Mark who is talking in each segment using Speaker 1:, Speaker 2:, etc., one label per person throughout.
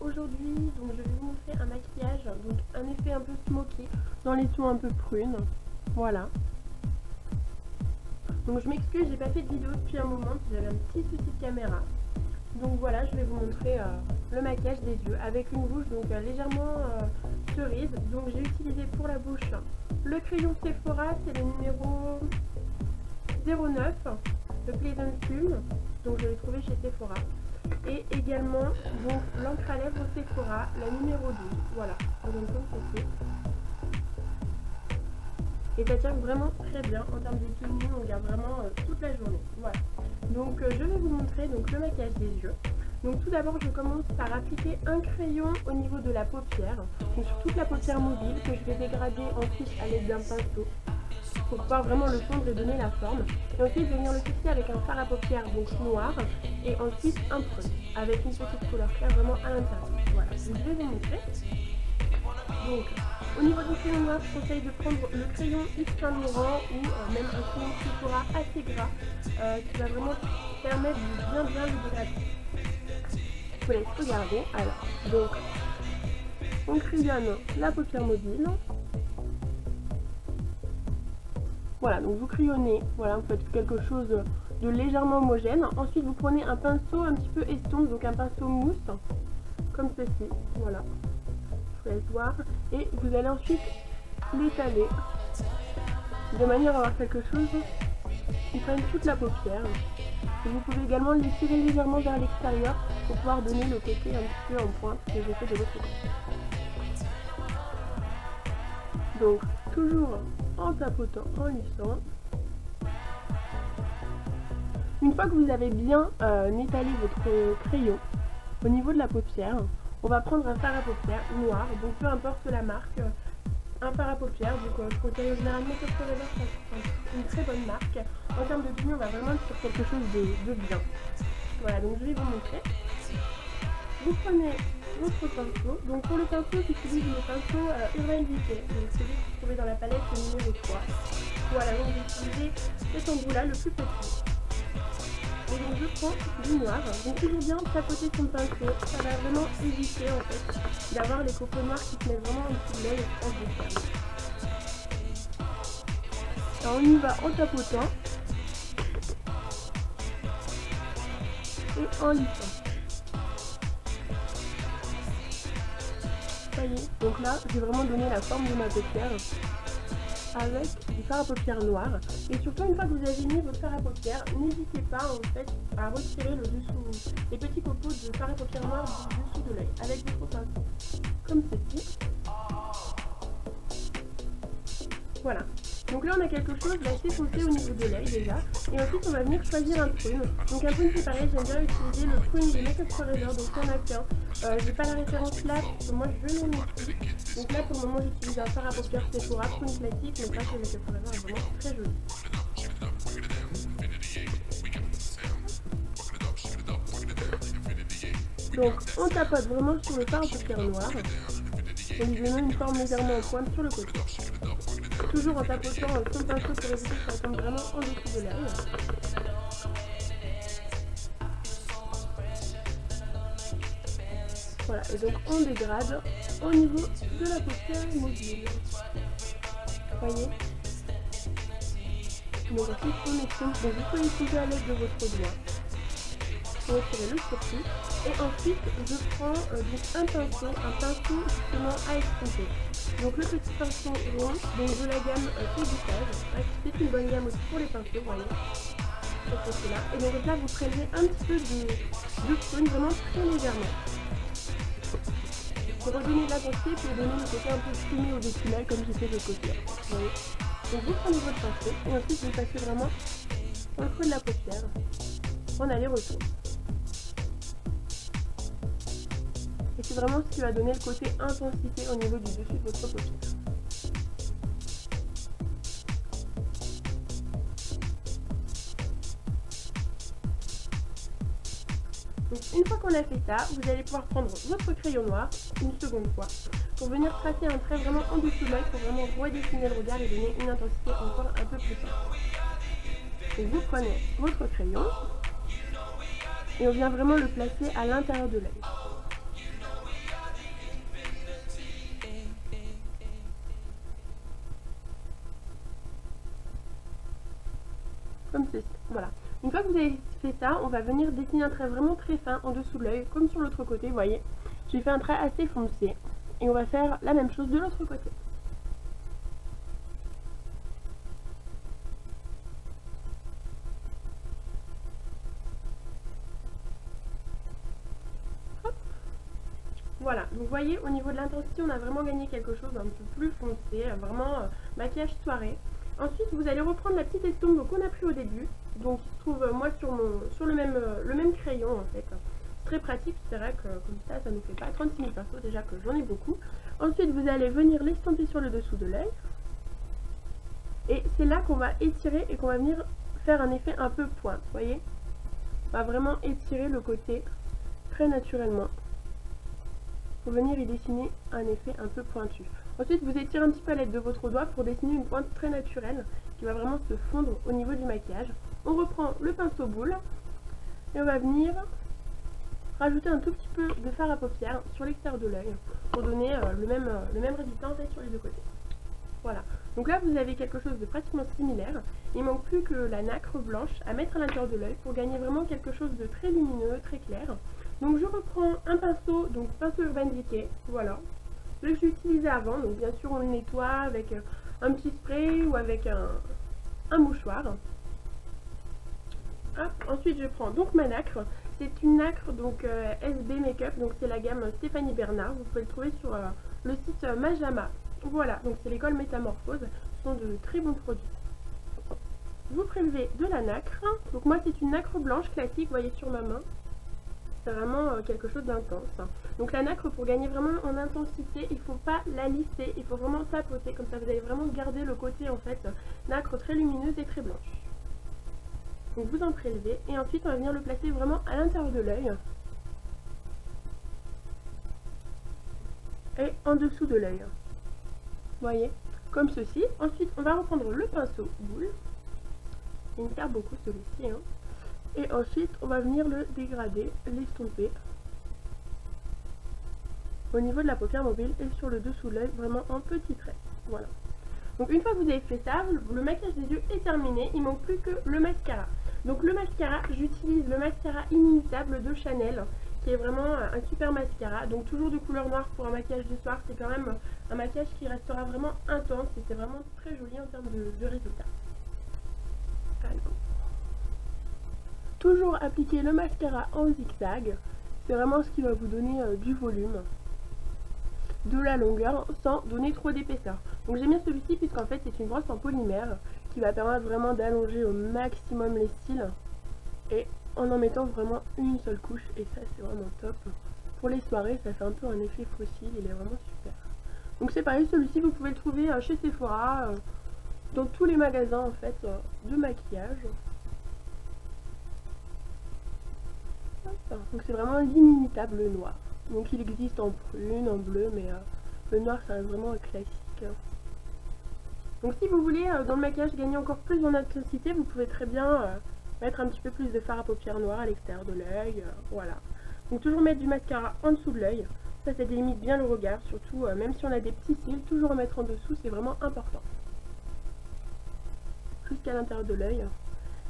Speaker 1: aujourd'hui, donc je vais vous montrer un maquillage, donc un effet un peu smoky dans les tons un peu prunes. Voilà. Donc je m'excuse, j'ai pas fait de vidéo depuis un moment, j'avais un petit souci de caméra. Donc voilà, je vais vous montrer le maquillage des yeux avec une bouche donc légèrement cerise. Donc j'ai utilisé pour la bouche le crayon Sephora, c'est le numéro 09, le Pleasant Plume, donc je l'ai trouvé chez Sephora. Et également donc l'encre à lèvres Sephora, la numéro 12, voilà, et ça tient vraiment très bien en termes de tenue, on garde vraiment toute la journée. Voilà. Donc je vais vous montrer donc, le maquillage des yeux. Donc tout d'abord je commence par appliquer un crayon au niveau de la paupière, donc sur toute la paupière mobile que je vais dégrader ensuite à l'aide d'un pinceau pour pouvoir vraiment le fondre et donner la forme. Et ensuite je vais venir le fixer avec un fard à paupières donc noir et ensuite un prune avec une petite couleur claire vraiment à l'intérieur. Voilà, donc, je vais vous montrer. Donc au niveau du crayon noir, je conseille de prendre le crayon Yves Saint Laurent ou même un crayon Sephora assez gras qui va vraiment permettre de bien le dégrader. Je vous laisse regarder. Alors, donc on crayonne la paupière mobile. Voilà, donc vous crayonnez, voilà, vous faites quelque chose de légèrement homogène. Ensuite vous prenez un pinceau un petit peu estompe, donc un pinceau mousse, comme ceci, voilà. Je vous laisse voir. Et vous allez ensuite l'étaler de manière à avoir quelque chose qui prenne toute la paupière. Et vous pouvez également l'étirer légèrement vers l'extérieur pour pouvoir donner le côté un petit peu en pointe que j'ai fait de l'autre côté. Donc toujours en tapotant, en lissant. Une fois que vous avez bien étalé votre crayon au niveau de la paupière, on va prendre un fard à paupières noir, donc peu importe la marque, un fard à paupières, donc je conseille généralement que c'est une très bonne marque. En termes de tenue, on va vraiment être sur quelque chose de bien. Voilà, donc je vais vous montrer. Vous prenez votre pinceau, donc pour le pinceau, j'utilise le pinceau Urban Decay, donc celui que vous trouvez dans la palette numéro 3. Voilà, donc j'ai utilisé cet embout-là, le plus petit. Et donc je prends du noir, donc toujours bien tapoter son pinceau, ça va vraiment éviter en fait d'avoir les copeaux noirs qui se mettent vraiment en dessous de l'œil et qui se déferment. Alors on y va en tapotant et en lissant. Ça y est, donc là j'ai vraiment donné la forme de ma paupière avec du fard à paupières noir. Et surtout une fois que vous avez mis votre fard à paupières, n'hésitez pas en fait à retirer le dessous, les petits copeaux de fard à paupières noir du dessous de l'œil avec votre pinceau, comme ceci. Voilà. Donc là on a quelque chose d'assez foncé au niveau de l'œil déjà. Et ensuite on va venir choisir un prune. Donc un prune c'est pareil, j'aime bien utiliser le prune de Make Up Forever, donc il y en a qu'un. J'ai pas la référence là parce que moi je n'en ai plus. Donc là pour le moment j'utilise un fard à paupières Sephora, prune classique, mais pas chez Make Up Forever, est vraiment très joli. Donc on tapote vraiment sur le fard à paupières noir, en lui donnant une forme légèrement en pointe sur le côté. Toujours en tapotant son pinceau pour éviter que ça tombe vraiment en dessous de l'œil. Voilà, et donc on dégrade au niveau de la paupière mobile. Vous voyez? Donc ensuite on estompe, donc vous pouvez estomper à l'aide de votre doigt pour retirer le surtout. Et ensuite je prends donc un pinceau justement à estomper. Donc le petit pinceau rond, donc de la gamme Pédicage, c'est une bonne gamme aussi pour les pinceaux, vous voyez, là. Et donc là vous prélevez un petit peu de prune, vraiment très légèrement. Pour redonner de la densité, pour donner le côté un peu fumé au-dessus de l'œil comme j'ai fait de l'autre côté. Vous voyez. Donc vous prenez votre pinceau et ensuite vous passez vraiment dans le creux de la paupière en aller-retour. Et c'est vraiment ce qui va donner le côté intensité au niveau du dessus de votre paupière. Donc une fois qu'on a fait ça, vous allez pouvoir prendre votre crayon noir une seconde fois pour venir tracer un trait vraiment en dessous de l'œil pour vraiment redessiner le regard et donner une intensité encore un peu plus forte. Donc vous prenez votre crayon et on vient vraiment le placer à l'intérieur de l'œil. comme ceci. Voilà. Une fois que vous avez fait ça, on va venir dessiner un trait vraiment très fin en dessous de l'œil, comme sur l'autre côté, vous voyez. J'ai fait un trait assez foncé. Et on va faire la même chose de l'autre côté. Hop. Voilà, donc vous voyez, au niveau de l'intensité, on a vraiment gagné quelque chose un peu plus foncé, vraiment maquillage soirée. Ensuite, vous allez reprendre la petite estompe qu'on a pris au début. Donc, il se trouve, moi, sur le même crayon, en fait. C'est très pratique, c'est vrai que comme ça ne fait pas 36 000 pinceaux, déjà que j'en ai beaucoup. Ensuite, vous allez venir l'estomper sur le dessous de l'œil. Et c'est là qu'on va étirer et qu'on va venir faire un effet un peu pointe, vous voyez. On va vraiment étirer le côté très naturellement pour venir y dessiner un effet un peu pointu. Ensuite, vous étirez un petit peu à l'aide de votre doigt pour dessiner une pointe très naturelle qui va vraiment se fondre au niveau du maquillage. On reprend le pinceau boule et on va venir rajouter un tout petit peu de fard à paupières sur l'extérieur de l'œil pour donner le même résultat en fait sur les deux côtés. Voilà. Donc là, vous avez quelque chose de pratiquement similaire. Il ne manque plus que la nacre blanche à mettre à l'intérieur de l'œil pour gagner vraiment quelque chose de très lumineux, très clair. Donc je reprends un pinceau, donc pinceau Urban Decay, voilà. Celui que j'ai utilisé avant, donc bien sûr on le nettoie avec un petit spray ou avec un mouchoir. Hop. Ensuite je prends donc ma nacre. C'est une nacre donc SB Makeup, donc c'est la gamme Stéphanie Bernard. Vous pouvez le trouver sur le site Majama. Voilà, donc c'est l'école Métamorphose. Ce sont de très bons produits. Vous prélevez de la nacre. Donc moi c'est une nacre blanche classique, vous voyez sur ma main. C'est vraiment quelque chose d'intense. Donc la nacre, pour gagner vraiment en intensité, il ne faut pas la lisser, il faut vraiment tapoter. Comme ça vous allez vraiment garder le côté en fait nacre très lumineuse et très blanche. Donc vous en prélevez et ensuite on va venir le placer vraiment à l'intérieur de l'œil. Et en dessous de l'œil. Vous voyez, comme ceci. Ensuite on va reprendre le pinceau boule. Il me sert beaucoup celui-ci. Hein. Et ensuite, on va venir le dégrader, l'estomper au niveau de la paupière mobile et sur le dessous de l'œil, vraiment en petits traits. Voilà. Donc une fois que vous avez fait ça, le maquillage des yeux est terminé. Il ne manque plus que le mascara. Donc le mascara, j'utilise le mascara inimitable de Chanel, qui est vraiment un super mascara. Donc toujours de couleur noire pour un maquillage de soir. C'est quand même un maquillage qui restera vraiment intense et c'est vraiment très joli en termes de résultats. Alors. Toujours appliquer le mascara en zigzag, c'est vraiment ce qui va vous donner du volume, de la longueur sans donner trop d'épaisseur. Donc j'aime bien celui-ci puisqu'en fait c'est une brosse en polymère qui va permettre vraiment d'allonger au maximum les cils et en mettant vraiment une seule couche et ça c'est vraiment top. Pour les soirées ça fait un peu un effet fossile, il est vraiment super. Donc c'est pareil, celui-ci vous pouvez le trouver chez Sephora, dans tous les magasins en fait de maquillage. Donc c'est vraiment l'inimitable noir. Donc il existe en prune, en bleu, mais le noir ça reste vraiment un classique. Donc si vous voulez dans le maquillage gagner encore plus en intensité, vous pouvez très bien mettre un petit peu plus de fard à paupières noir à l'extérieur de l'œil. Voilà. Donc toujours mettre du mascara en dessous de l'œil. Ça délimite bien le regard, surtout même si on a des petits cils, toujours en mettre en dessous, c'est vraiment important. Jusqu'à l'intérieur de l'œil.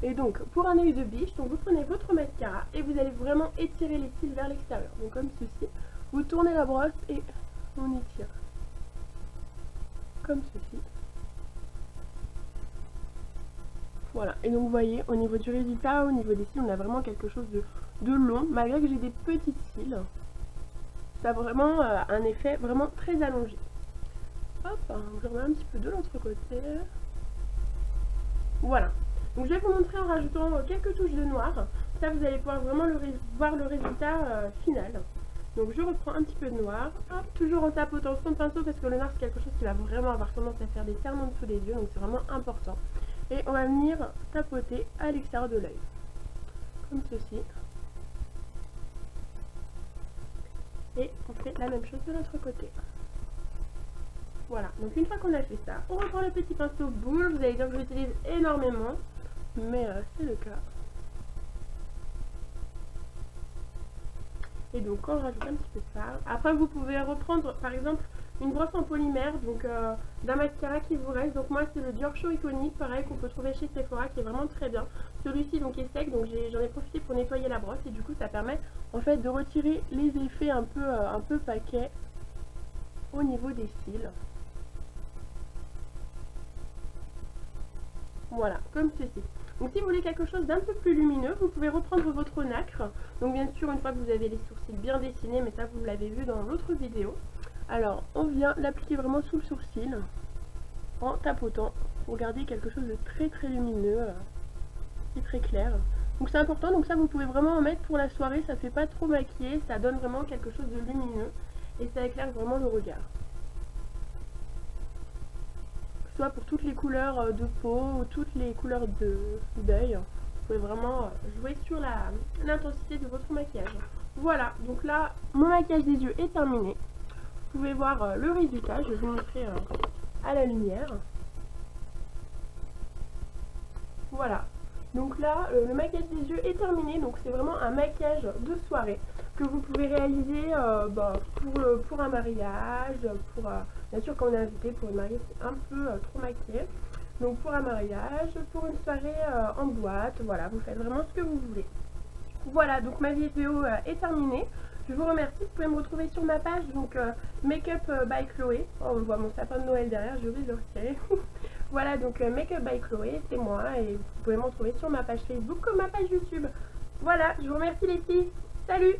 Speaker 1: Et donc, pour un œil de biche, donc vous prenez votre mascara et vous allez vraiment étirer les cils vers l'extérieur. Donc comme ceci, vous tournez la brosse et on étire. Comme ceci. Voilà, et donc vous voyez, au niveau du résultat, au niveau des cils, on a vraiment quelque chose de long, malgré que j'ai des petits cils. Ça a vraiment un effet vraiment très allongé. Hop, je remets un petit peu de l'autre côté. Voilà. Donc je vais vous montrer en rajoutant quelques touches de noir. Ça vous allez pouvoir vraiment voir le résultat final. Donc je reprends un petit peu de noir. Hop, toujours en tapotant son pinceau parce que le noir c'est quelque chose qui va vraiment avoir tendance à faire des cernes en dessous des yeux. Donc c'est vraiment important. Et on va venir tapoter à l'extérieur de l'œil. Comme ceci. Et on fait la même chose de l'autre côté. Voilà, donc une fois qu'on a fait ça, on reprend le petit pinceau boule. Vous allez dire que j'utilise énormément, mais c'est le cas. Et donc on rajoute un petit peu de fard. Après vous pouvez reprendre par exemple une brosse en polymère, donc d'un mascara qui vous reste. Donc moi c'est le Dior Show Iconic, pareil, qu'on peut trouver chez Sephora, qui est vraiment très bien. Celui-ci donc est sec, donc j'en ai profité pour nettoyer la brosse et du coup ça permet en fait de retirer les effets un peu paquets au niveau des cils. Voilà, comme ceci. Donc si vous voulez quelque chose d'un peu plus lumineux, vous pouvez reprendre votre nacre. Donc bien sûr, une fois que vous avez les sourcils bien dessinés, mais ça vous l'avez vu dans l'autre vidéo. Alors, on vient l'appliquer vraiment sous le sourcil, en tapotant, pour garder quelque chose de très très lumineux et très clair. Donc c'est important, donc ça vous pouvez vraiment en mettre pour la soirée, ça fait pas trop maquillé, ça donne vraiment quelque chose de lumineux, et ça éclaire vraiment le regard. Soit pour toutes les couleurs de peau ou toutes les couleurs d'œil. Vous pouvez vraiment jouer sur l'intensité de votre maquillage. Voilà, donc là, mon maquillage des yeux est terminé. Vous pouvez voir le résultat, je vais vous montrer à la lumière. Voilà, donc là, le maquillage des yeux est terminé, donc c'est vraiment un maquillage de soirée que vous pouvez réaliser pour un mariage, bien sûr quand on est invité pour une mariée c'est un peu trop maquillé, donc pour un mariage, pour une soirée en boîte, voilà, vous faites vraiment ce que vous voulez. Voilà, donc ma vidéo est terminée. Je vous remercie, vous pouvez me retrouver sur ma page, donc Make-up by Chloé. Oh, on voit mon sapin de Noël derrière, j'ai oublié de le retirer. Voilà, donc Make-up by Chloé, c'est moi, et vous pouvez me retrouver sur ma page Facebook comme ma page YouTube. Voilà, je vous remercie les filles, salut!